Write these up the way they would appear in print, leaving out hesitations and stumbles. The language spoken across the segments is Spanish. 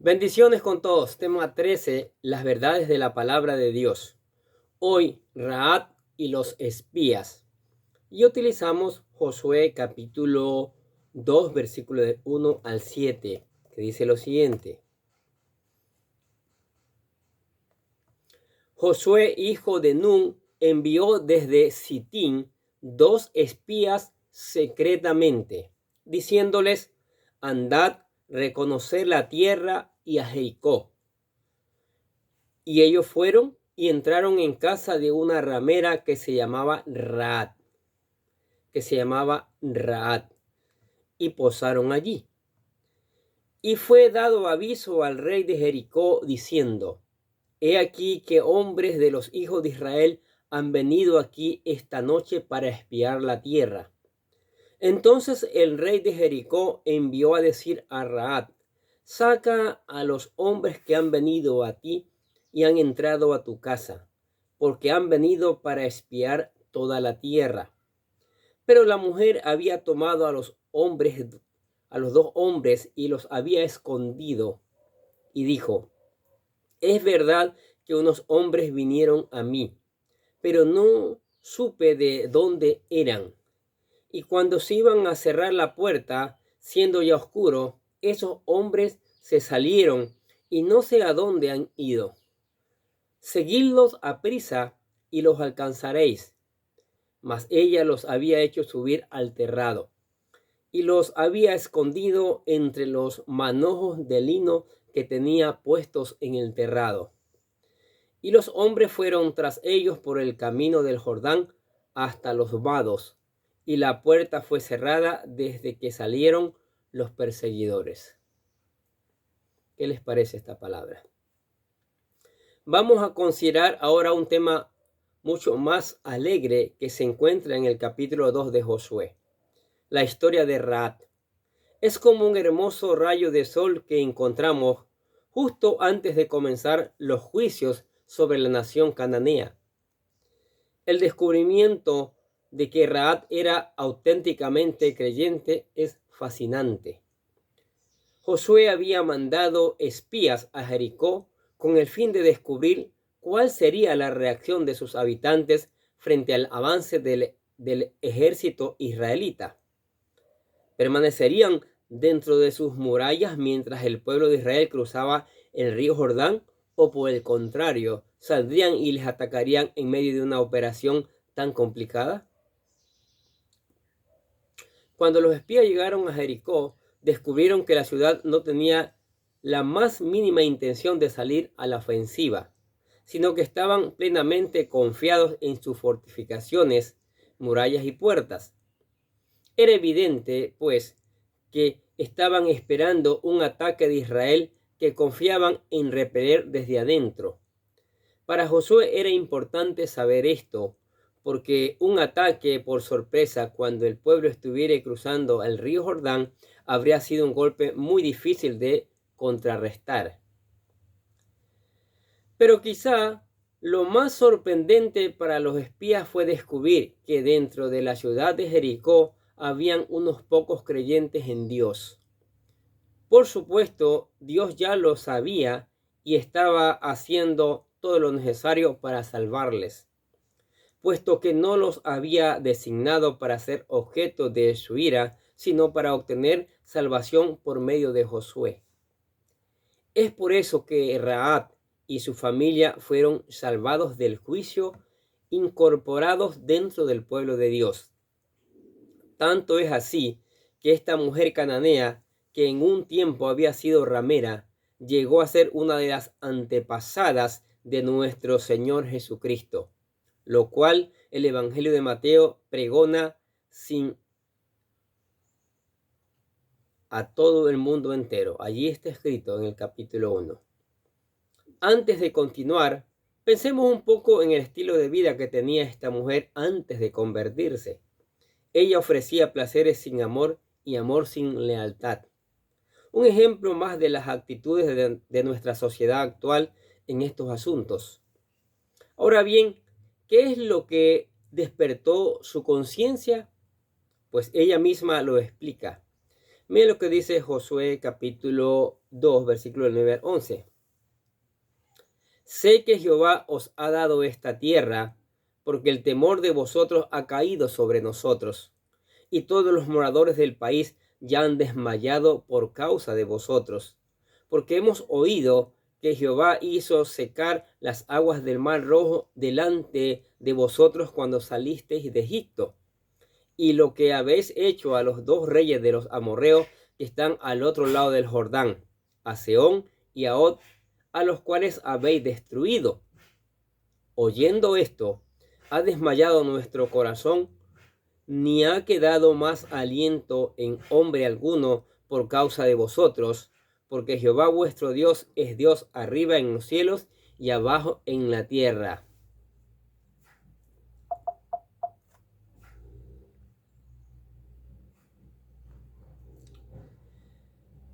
Bendiciones con todos. Tema 13, las verdades de la palabra de Dios. Hoy, Rahab y los espías. Y utilizamos Josué capítulo 2, versículo de 1 al 7, que dice lo siguiente. Josué, hijo de Nun, envió desde Sitín 2 espías secretamente, diciéndoles: andad, reconocer la tierra y a Jericó. Y ellos fueron y entraron en casa de una ramera que se llamaba Rahab, y posaron allí. Y fue dado aviso al rey de Jericó, diciendo: he aquí que hombres de los hijos de Israel han venido aquí esta noche para espiar la tierra. Entonces el rey de Jericó envió a decir a Rahab: saca a los hombres que han venido a ti y han entrado a tu casa, porque han venido para espiar toda la tierra. Pero la mujer había tomado a los dos hombres y los había escondido, y dijo: es verdad que unos hombres vinieron a mí, pero no supe de dónde eran. Y cuando se iban a cerrar la puerta, siendo ya oscuro, esos hombres se salieron y no sé a dónde han ido. Seguidlos aprisa y los alcanzaréis. Mas ella los había hecho subir al terrado y los había escondido entre los manojos de lino que tenía puestos en el terrado. Y los hombres fueron tras ellos por el camino del Jordán hasta los vados, y la puerta fue cerrada desde que salieron los perseguidores. ¿Qué les parece esta palabra? Vamos a considerar ahora un tema mucho más alegre que se encuentra en el capítulo 2 de Josué. La historia de Rahab. Es como un hermoso rayo de sol que encontramos justo antes de comenzar los juicios sobre la nación cananea. El descubrimiento de que Rahab era auténticamente creyente es fascinante. Josué había mandado espías a Jericó con el fin de descubrir cuál sería la reacción de sus habitantes frente al avance del ejército israelita. ¿Permanecerían dentro de sus murallas mientras el pueblo de Israel cruzaba el río Jordán? ¿O por el contrario, saldrían y les atacarían en medio de una operación tan complicada? Cuando los espías llegaron a Jericó, descubrieron que la ciudad no tenía la más mínima intención de salir a la ofensiva, sino que estaban plenamente confiados en sus fortificaciones, murallas y puertas. Era evidente, pues, que estaban esperando un ataque de Israel que confiaban en repeler desde adentro. Para Josué era importante saber esto, porque un ataque por sorpresa cuando el pueblo estuviera cruzando el río Jordán habría sido un golpe muy difícil de contrarrestar. Pero quizá lo más sorprendente para los espías fue descubrir que dentro de la ciudad de Jericó habían unos pocos creyentes en Dios. Por supuesto, Dios ya lo sabía y estaba haciendo todo lo necesario para salvarles, puesto que no los había designado para ser objeto de su ira, sino para obtener salvación por medio de Josué. Es por eso que Rahab y su familia fueron salvados del juicio, incorporados dentro del pueblo de Dios. Tanto es así que esta mujer cananea, que en un tiempo había sido ramera, llegó a ser una de las antepasadas de nuestro Señor Jesucristo, lo cual el Evangelio de Mateo pregona a todo el mundo entero. Allí está escrito en el capítulo 1. Antes de continuar, pensemos un poco en el estilo de vida que tenía esta mujer antes de convertirse. Ella ofrecía placeres sin amor y amor sin lealtad. Un ejemplo más de las actitudes de nuestra sociedad actual en estos asuntos. Ahora bien, ¿qué es lo que despertó su conciencia? Pues ella misma lo explica. Mira lo que dice Josué capítulo 2, versículo 9 al 11. Sé que Jehová os ha dado esta tierra, porque el temor de vosotros ha caído sobre nosotros, y todos los moradores del país ya han desmayado por causa de vosotros, porque hemos oído que Jehová hizo secar las aguas del mar Rojo delante de vosotros cuando salisteis de Egipto, y lo que habéis hecho a los dos reyes de los amorreos que están al otro lado del Jordán, a Sehón y a Og, a los cuales habéis destruido. Oyendo esto, ha desmayado nuestro corazón, ni ha quedado más aliento en hombre alguno por causa de vosotros, porque Jehová vuestro Dios es Dios arriba en los cielos y abajo en la tierra.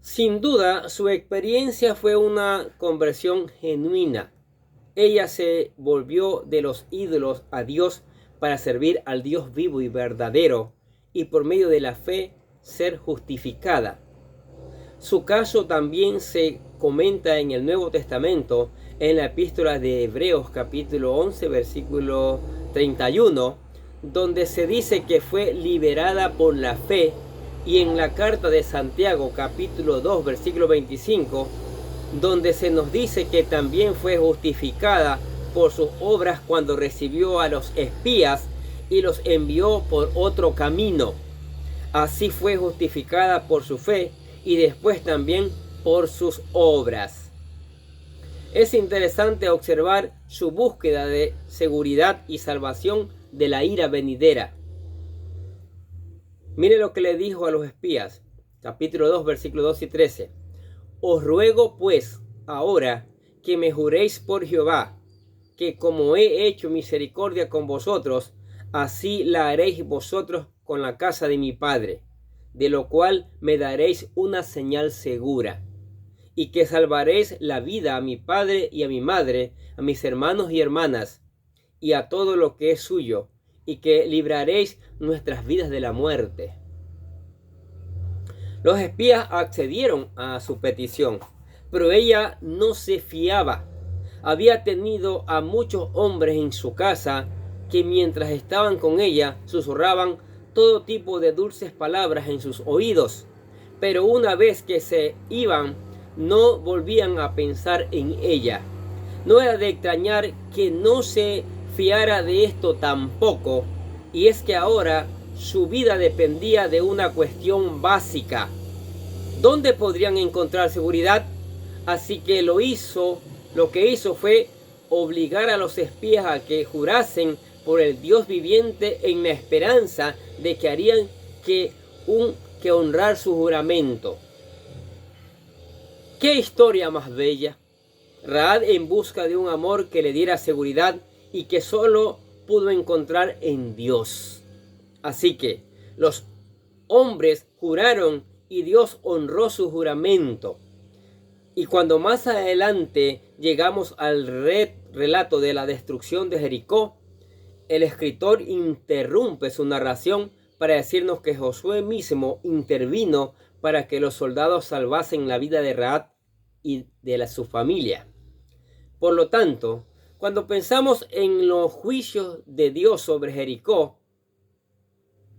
Sin duda, su experiencia fue una conversión genuina. Ella se volvió de los ídolos a Dios para servir al Dios vivo y verdadero, y por medio de la fe ser justificada. Su caso también se comenta en el Nuevo Testamento, en la epístola de Hebreos capítulo 11, versículo 31, donde se dice que fue liberada por la fe, y en la carta de Santiago capítulo 2, versículo 25, donde se nos dice que también fue justificada por sus obras cuando recibió a los espías y los envió por otro camino. Así fue justificada por su fe y después también por sus obras. Es interesante observar su búsqueda de seguridad y salvación de la ira venidera. Mire lo que le dijo a los espías, capítulo 2, versículos 2 y 13. Os ruego pues ahora que me juréis por Jehová, que como he hecho misericordia con vosotros, así la haréis vosotros con la casa de mi padre, de lo cual me daréis una señal segura, y que salvaréis la vida a mi padre y a mi madre, a mis hermanos y hermanas, y a todo lo que es suyo, y que libraréis nuestras vidas de la muerte. Los espías accedieron a su petición, pero ella no se fiaba. Había tenido a muchos hombres en su casa que mientras estaban con ella susurraban todo tipo de dulces palabras en sus oídos, pero una vez que se iban no volvían a pensar en ella. No era de extrañar que no se fiara de esto tampoco, y es que ahora su vida dependía de una cuestión básica. ¿Dónde podrían encontrar seguridad? Así que lo que hizo fue obligar a los espías a que jurasen por el Dios viviente en la esperanza de que harían que honrar su juramento. ¡Qué historia más bella! Rahab en busca de un amor que le diera seguridad y que solo pudo encontrar en Dios. Así que los hombres juraron y Dios honró su juramento. Y cuando más adelante llegamos al relato de la destrucción de Jericó, el escritor interrumpe su narración para decirnos que Josué mismo intervino para que los soldados salvasen la vida de Rahab y de su familia. Por lo tanto, cuando pensamos en los juicios de Dios sobre Jericó,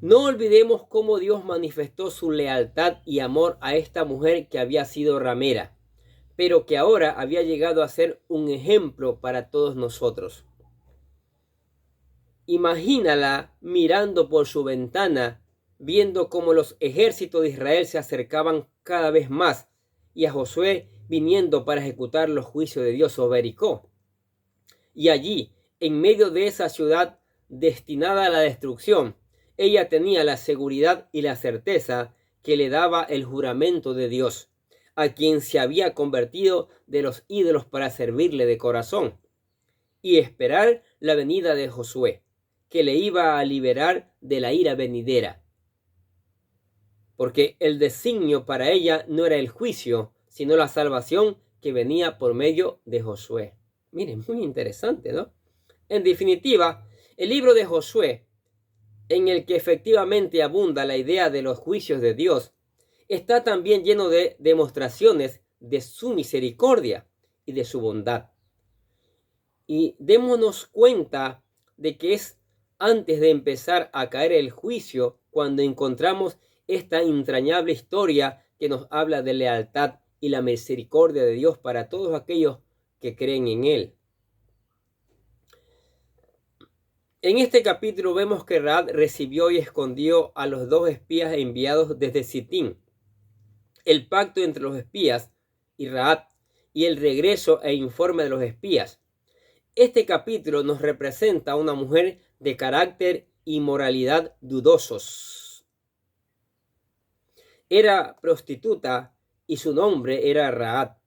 no olvidemos cómo Dios manifestó su lealtad y amor a esta mujer que había sido ramera, pero que ahora había llegado a ser un ejemplo para todos nosotros. Imagínala mirando por su ventana, viendo cómo los ejércitos de Israel se acercaban cada vez más y a Josué viniendo para ejecutar los juicios de Dios sobre Jericó. Y allí, en medio de esa ciudad destinada a la destrucción, ella tenía la seguridad y la certeza que le daba el juramento de Dios, a quien se había convertido de los ídolos para servirle de corazón, y esperar la venida de Josué, que le iba a liberar de la ira venidera. Porque el designio para ella no era el juicio, sino la salvación que venía por medio de Josué. Miren, muy interesante, ¿no? En definitiva, el libro de Josué, en el que efectivamente abunda la idea de los juicios de Dios, está también lleno de demostraciones de su misericordia y de su bondad. Y démonos cuenta de que es antes de empezar a caer el juicio cuando encontramos esta entrañable historia que nos habla de lealtad y la misericordia de Dios para todos aquellos que creen en Él. En este capítulo vemos que Rahab recibió y escondió a los dos espías enviados desde Sitín. El pacto entre los espías y Rahab y el regreso e informe de los espías. Este capítulo nos representa a una mujer de carácter y moralidad dudosos. Era prostituta y su nombre era Rahab.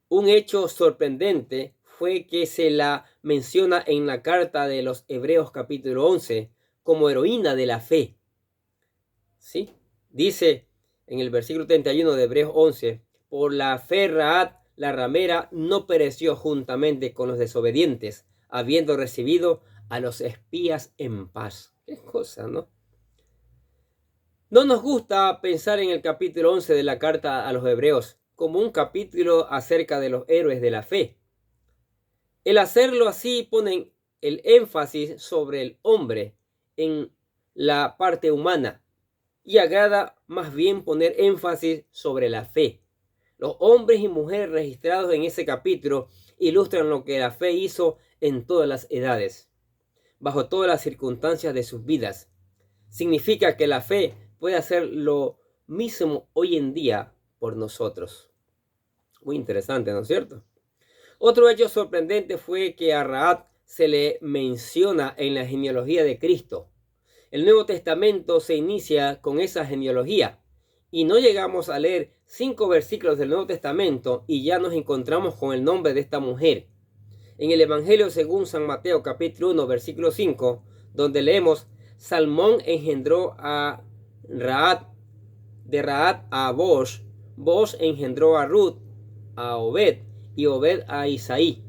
Un hecho sorprendente fue que se la menciona en la carta de los Hebreos capítulo 11 como heroína de la fe. ¿Sí? Dice en el versículo 31 de Hebreos 11, por la fe Rahab la ramera no pereció juntamente con los desobedientes, habiendo recibido a los espías en paz. Qué cosa, ¿no? No nos gusta pensar en el capítulo 11 de la carta a los Hebreos como un capítulo acerca de los héroes de la fe. El hacerlo así pone el énfasis sobre el hombre en la parte humana y agrada más bien poner énfasis sobre la fe. Los hombres y mujeres registrados en ese capítulo ilustran lo que la fe hizo en todas las edades, bajo todas las circunstancias de sus vidas. Significa que la fe puede hacer lo mismo hoy en día por nosotros. Muy interesante, ¿no es cierto? Otro hecho sorprendente fue que a Rahab se le menciona en la genealogía de Cristo. El Nuevo Testamento se inicia con esa genealogía y no llegamos a leer 5 versículos del Nuevo Testamento y ya nos encontramos con el nombre de esta mujer. En el Evangelio según San Mateo capítulo 1 versículo 5, donde leemos, Salmón engendró a Rahab, de Rahab a Boaz, Boaz engendró a Ruth, a Obed y Obed a Isaí.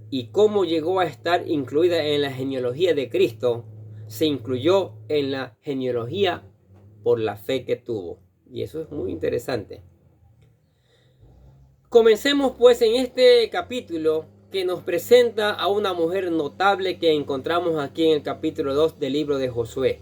Y cómo llegó a estar incluida en la genealogía de Cristo, se incluyó en la genealogía por la fe que tuvo. Y eso es muy interesante. Comencemos pues en este capítulo que nos presenta a una mujer notable que encontramos aquí en el capítulo 2 del libro de Josué.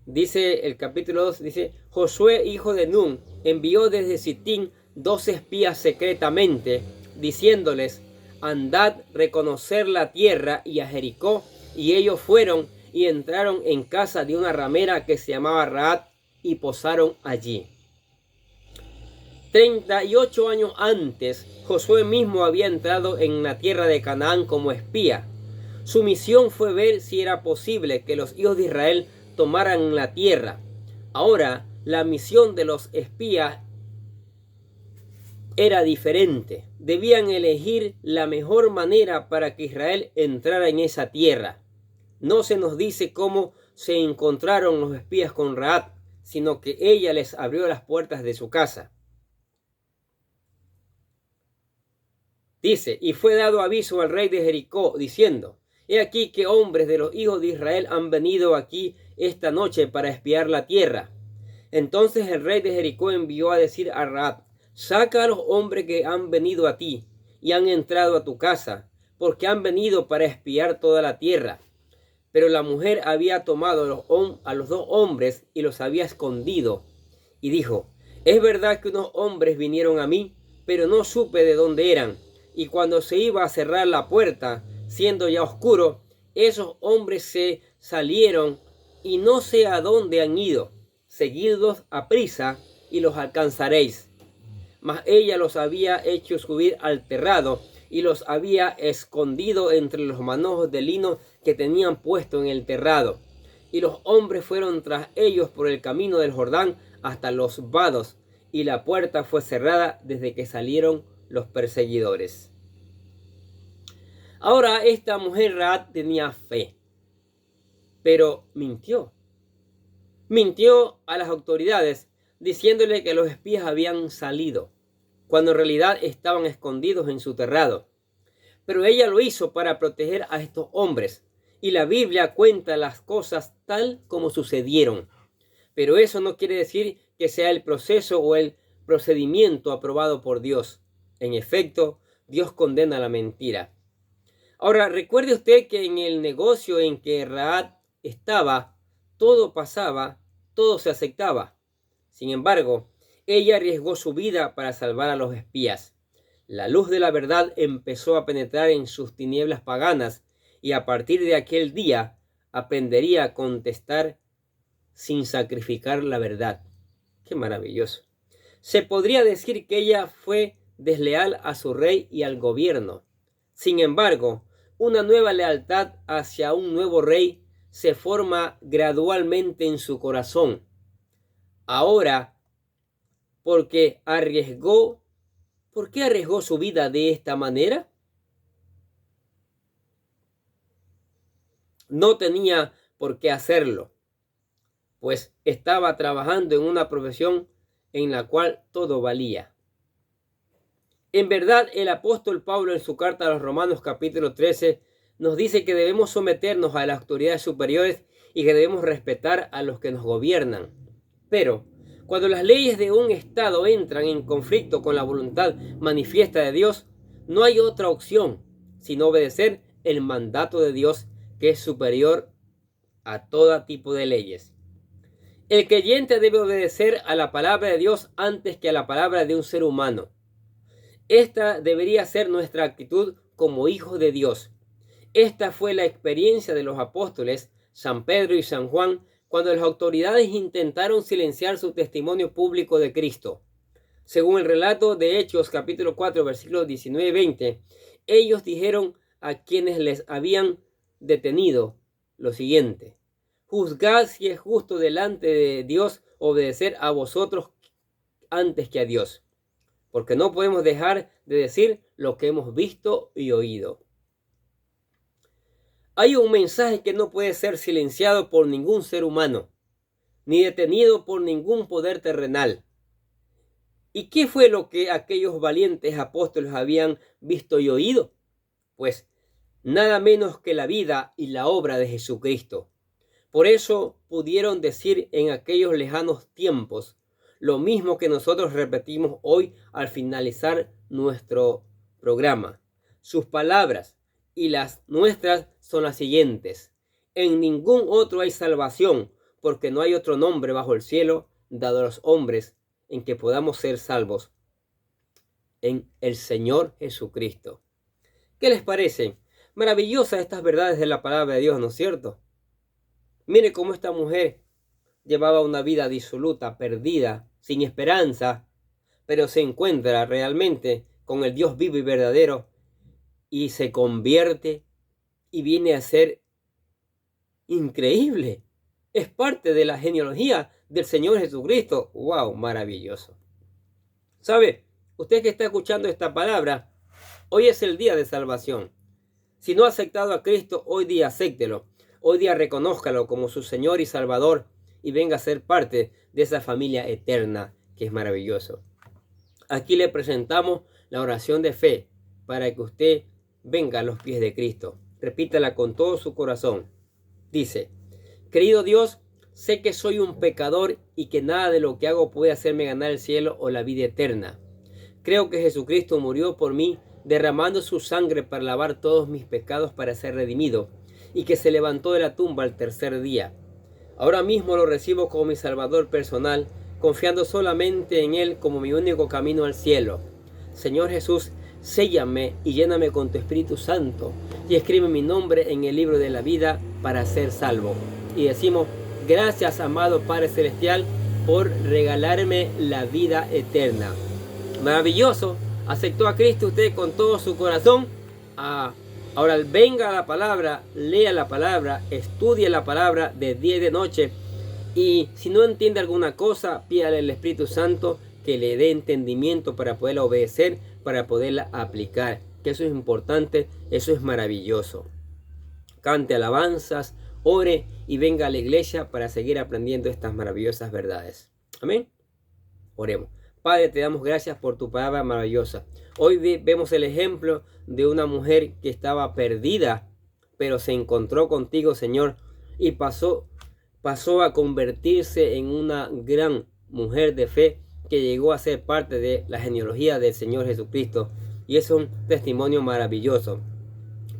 Dice el capítulo 2, dice, Josué hijo de Nun envió desde Sitín 2 espías secretamente, diciéndoles, andad reconocer la tierra y a Jericó, y ellos fueron y entraron en casa de una ramera que se llamaba Rahab y posaron allí. 38 años antes, Josué mismo había entrado en la tierra de Canaán como espía. Su misión fue ver si era posible que los hijos de Israel tomaran la tierra. Ahora, la misión de los espías era diferente. Debían elegir la mejor manera para que Israel entrara en esa tierra. No se nos dice cómo se encontraron los espías con Rahab, sino que ella les abrió las puertas de su casa. Dice, y fue dado aviso al rey de Jericó, diciendo, he aquí que hombres de los hijos de Israel han venido aquí esta noche para espiar la tierra. Entonces el rey de Jericó envió a decir a Rahab, saca a los hombres que han venido a ti y han entrado a tu casa, porque han venido para espiar toda la tierra. Pero la mujer había tomado a los 2 hombres y los había escondido. Y dijo, es verdad que unos hombres vinieron a mí, pero no supe de dónde eran. Y cuando se iba a cerrar la puerta, siendo ya oscuro, esos hombres se salieron y no sé a dónde han ido. Seguidlos a prisa y los alcanzaréis. Mas ella los había hecho subir al terrado y los había escondido entre los manojos de lino que tenían puesto en el terrado. Y los hombres fueron tras ellos por el camino del Jordán hasta los vados, y la puerta fue cerrada desde que salieron los perseguidores. Ahora esta mujer Rahab tenía fe, pero mintió. Mintió a las autoridades diciéndole que los espías habían salido, cuando en realidad estaban escondidos en su terrado. Pero ella lo hizo para proteger a estos hombres, y la Biblia cuenta las cosas tal como sucedieron. Pero eso no quiere decir que sea el proceso o el procedimiento aprobado por Dios. En efecto, Dios condena la mentira. Ahora, recuerde usted que en el negocio en que Rahab estaba, todo pasaba, todo se aceptaba. Sin embargo, ella arriesgó su vida para salvar a los espías. La luz de la verdad empezó a penetrar en sus tinieblas paganas y a partir de aquel día aprendería a contestar sin sacrificar la verdad. ¡Qué maravilloso! Se podría decir que ella fue desleal a su rey y al gobierno. Sin embargo, una nueva lealtad hacia un nuevo rey se forma gradualmente en su corazón. Ahora, ¿por qué arriesgó su vida de esta manera? No tenía por qué hacerlo, pues estaba trabajando en una profesión en la cual todo valía. En verdad, el apóstol Pablo en su carta a los Romanos capítulo 13 nos dice que debemos someternos a las autoridades superiores y que debemos respetar a los que nos gobiernan. Pero cuando las leyes de un Estado entran en conflicto con la voluntad manifiesta de Dios, no hay otra opción sino obedecer el mandato de Dios, que es superior a todo tipo de leyes. El creyente debe obedecer a la palabra de Dios antes que a la palabra de un ser humano. Esta debería ser nuestra actitud como hijos de Dios. Esta fue la experiencia de los apóstoles San Pedro y San Juan cuando las autoridades intentaron silenciar su testimonio público de Cristo. Según el relato de Hechos capítulo 4 versículos 19 y 20, ellos dijeron a quienes les habían detenido lo siguiente: juzgad si es justo delante de Dios obedecer a vosotros antes que a Dios, porque no podemos dejar de decir lo que hemos visto y oído. Hay un mensaje que no puede ser silenciado por ningún ser humano, ni detenido por ningún poder terrenal. ¿Y qué fue lo que aquellos valientes apóstoles habían visto y oído? Pues nada menos que la vida y la obra de Jesucristo. Por eso pudieron decir en aquellos lejanos tiempos lo mismo que nosotros repetimos hoy al finalizar nuestro programa. Sus palabras y las nuestras son las siguientes: en ningún otro hay salvación, porque no hay otro nombre bajo el cielo dado a los hombres en que podamos ser salvos, en el Señor Jesucristo. ¿Qué les parece? Maravillosas estas verdades de la palabra de Dios, ¿no es cierto? Mire cómo esta mujer llevaba una vida disoluta, perdida, sin esperanza, pero se encuentra realmente con el Dios vivo y verdadero y se convierte y viene a ser increíble. Es parte de la genealogía del Señor Jesucristo. ¡Wow! Maravilloso. ¿Sabe? Usted que está escuchando esta palabra, hoy es el día de salvación. Si no ha aceptado a Cristo, hoy día acéptelo. Hoy día reconózcalo como su Señor y Salvador y venga a ser parte de esa familia eterna que es maravilloso. Aquí le presentamos la oración de fe para que usted venga a los pies de Cristo. Repítala con todo su corazón. Dice: querido Dios, sé que soy un pecador y que nada de lo que hago puede hacerme ganar el cielo o la vida eterna. Creo que Jesucristo murió por mí, derramando su sangre para lavar todos mis pecados para ser redimido, y que se levantó de la tumba al tercer día. Ahora mismo lo recibo como mi Salvador personal, confiando solamente en Él como mi único camino al cielo. Señor Jesús, séllame y lléname con tu Espíritu Santo y escribe mi nombre en el libro de la vida para ser salvo. Y decimos: gracias, amado Padre Celestial, por regalarme la vida eterna. Maravilloso. Aceptó a Cristo usted con todo su corazón. Ahora venga a la palabra, lea la palabra, estudie la palabra de día y de noche. Y si no entiende alguna cosa, pídale al Espíritu Santo que le dé entendimiento para poderla obedecer, para poderla aplicar. Que eso es importante, eso es maravilloso. Cante alabanzas, ore y venga a la iglesia para seguir aprendiendo estas maravillosas verdades. Amén. Oremos. Padre, te damos gracias por tu palabra maravillosa. Hoy vemos el ejemplo de una mujer que estaba perdida, pero se encontró contigo, Señor, y pasó a convertirse en una gran mujer de fe que llegó a ser parte de la genealogía del Señor Jesucristo. Y es un testimonio maravilloso.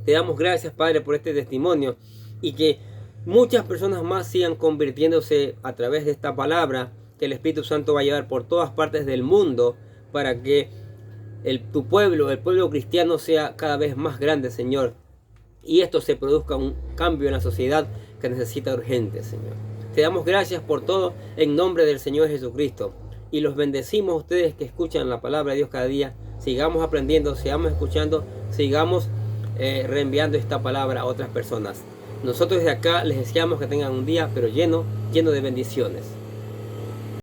Te damos gracias, Padre, por este testimonio y que muchas personas más sigan convirtiéndose a través de esta palabra que el Espíritu Santo va a llevar por todas partes del mundo para que tu pueblo, el pueblo cristiano, sea cada vez más grande, Señor. Y esto se produzca un cambio en la sociedad que necesita urgente, Señor. Te damos gracias por todo en nombre del Señor Jesucristo. Y los bendecimos a ustedes que escuchan la palabra de Dios cada día. Sigamos aprendiendo, sigamos escuchando, sigamos reenviando esta palabra a otras personas. Nosotros desde acá les deseamos que tengan un día pero lleno de bendiciones.